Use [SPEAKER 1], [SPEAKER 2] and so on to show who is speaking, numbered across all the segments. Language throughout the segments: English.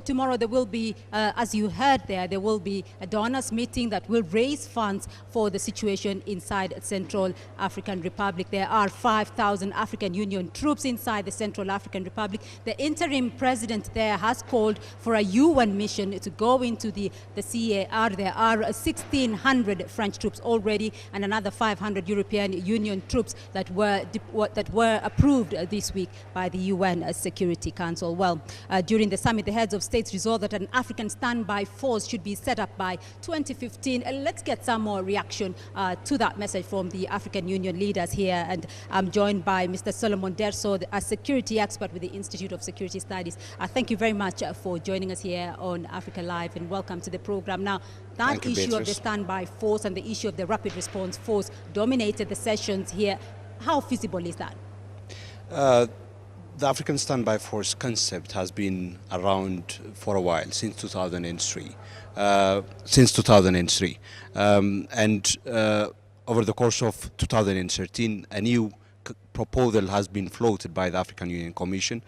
[SPEAKER 1] Tomorrow there will be, as you heard there will be a donors meeting that will raise funds for the situation inside Central African Republic. There are 5,000 African Union troops inside the Central African Republic. The interim president there has called for a UN mission to go into the CAR. There are 1,600 French troops already and another 500 European Union troops that were approved this week by the UN Security Council. Well, during the summit, the heads of states resolved that an African standby force should be set up by 2015. Let's get some more reaction to that message from the African Union leaders here. And I'm joined by Mr. Solomon Dersso, a security expert with the Institute of Security Studies. Thank you very much for joining us here on Africa Live, and welcome to the program. Now, that issue of the standby force and the issue of the rapid response force dominated the sessions here. How feasible is that?
[SPEAKER 2] The African Standby Force concept has been around for a while, since 2003. Over the course of 2013, a new proposal has been floated by the African Union Commission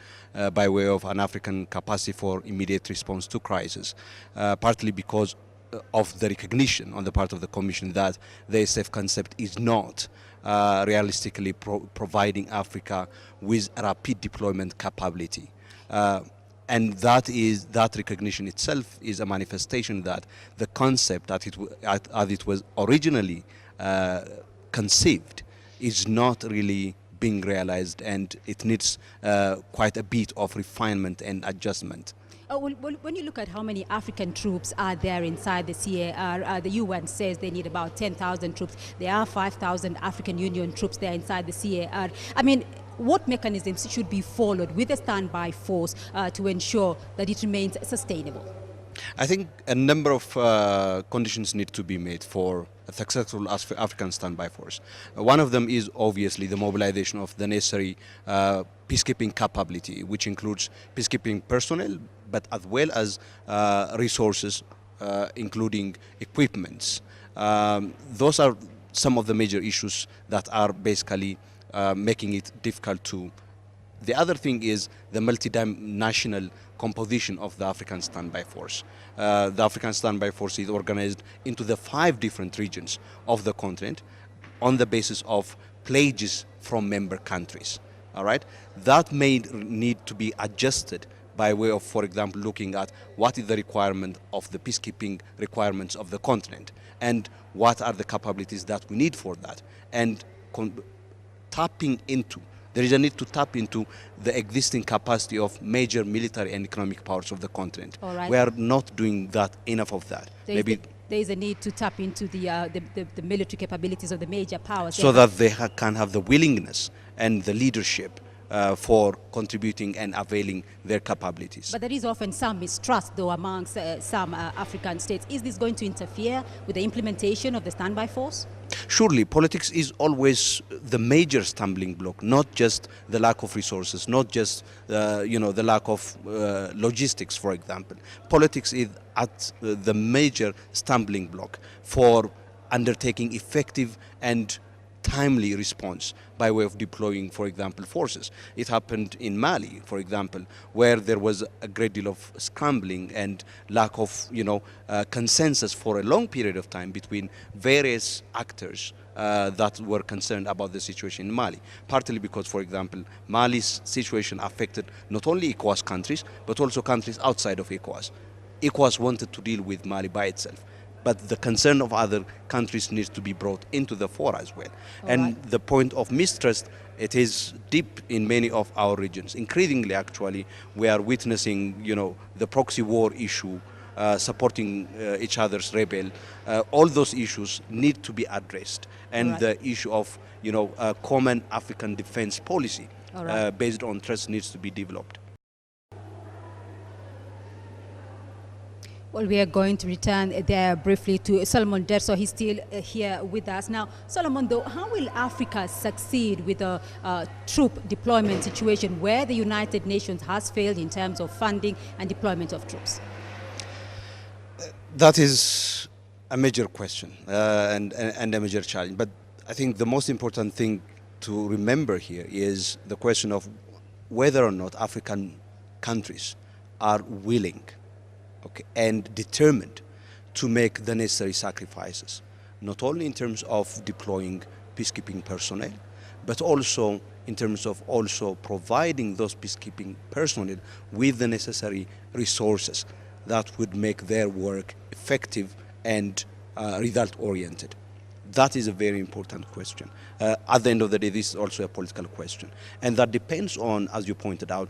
[SPEAKER 2] by way of an African capacity for immediate response to crisis, partly because of the recognition on the part of the Commission that the ASF concept is not realistically providing Africa with rapid deployment capability. And that recognition itself is a manifestation that the concept as it was originally conceived is not really being realized, and it needs quite a bit of refinement and adjustment.
[SPEAKER 1] When you look at how many African troops are there inside the CAR, the UN says they need about 10,000 troops. There are 5,000 African Union troops there inside the CAR. I mean, what mechanisms should be followed with the standby force to ensure that it remains sustainable?
[SPEAKER 2] I think a number of conditions need to be made for a successful African standby force. One of them is obviously the mobilization of the necessary peacekeeping capability, which includes peacekeeping personnel, but as well as resources, including equipments. Those are some of the major issues that are basically making it difficult to. The other thing is the multinational composition of the African Standby Force. The African Standby Force is organized into the 5 different regions of the continent on the basis of pledges from member countries. All right, that may need to be adjusted by way of, for example, looking at what is the requirement of the peacekeeping requirements of the continent and what are the capabilities that we need for that, and there is a need to tap into the existing capacity of major military and economic powers of the continent.
[SPEAKER 1] Right.
[SPEAKER 2] We are not doing that enough of that.
[SPEAKER 1] There is a need to tap into the military capabilities of the major powers.
[SPEAKER 2] So that they can have the willingness and the leadership for contributing and availing their capabilities.
[SPEAKER 1] But there is often some mistrust, though, amongst some African states. Is this going to interfere with the implementation of the standby force?
[SPEAKER 2] Surely, politics is always the major stumbling block, not just the lack of resources, not just the lack of logistics, for example. Politics is at the major stumbling block for undertaking effective and timely response by way of deploying, for example, forces. It happened in Mali, for example, where there was a great deal of scrambling and lack of, consensus for a long period of time between various actors that were concerned about the situation in Mali. Partly because, for example, Mali's situation affected not only ECOWAS countries, but also countries outside of ECOWAS. ECOWAS wanted to deal with Mali by itself, but the concern of other countries needs to be brought into the fore as well. And the point of mistrust, it is deep in many of our regions. Increasingly, actually, we are witnessing, the proxy war issue, supporting each other's rebel. All those issues need to be addressed. And the issue of, a common African defense policy based on trust needs to be developed.
[SPEAKER 1] Well, we are going to return there briefly to Solomon Dersso. He's still here with us. Now, Solomon, though, how will Africa succeed with a troop deployment situation where the United Nations has failed in terms of funding and deployment of troops?
[SPEAKER 2] That is a major question and a major challenge. But I think the most important thing to remember here is the question of whether or not African countries are willing okay, and determined to make the necessary sacrifices, not only in terms of deploying peacekeeping personnel, but also in terms of also providing those peacekeeping personnel with the necessary resources that would make their work effective and result-oriented. That is a very important question. At the end of the day, this is also a political question. And that depends on, as you pointed out,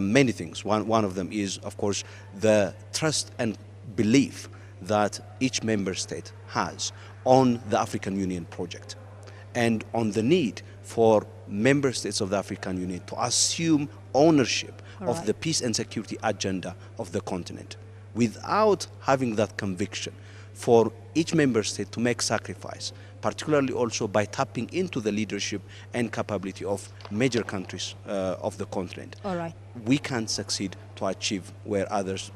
[SPEAKER 2] many things. One of them is, of course, the trust and belief that each member state has on the African Union project and on the need for member states of the African Union to assume ownership of the peace and security agenda of the continent. Without having that conviction for each member state to make sacrifice, particularly also by tapping into the leadership and capability of major countries of the continent, we can succeed to achieve where others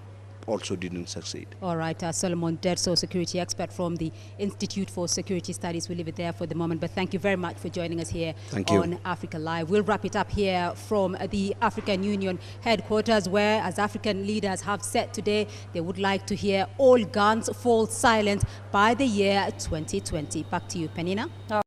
[SPEAKER 2] also didn't succeed.
[SPEAKER 1] All right, Solomon Dersso, security expert from the Institute for Security Studies. We'll leave it there for the moment, but thank you very much for joining us here on Africa Live. We'll wrap it up here from the African Union headquarters, where, as African leaders have said today, they would like to hear all guns fall silent by the year 2020. Back to you, Penina.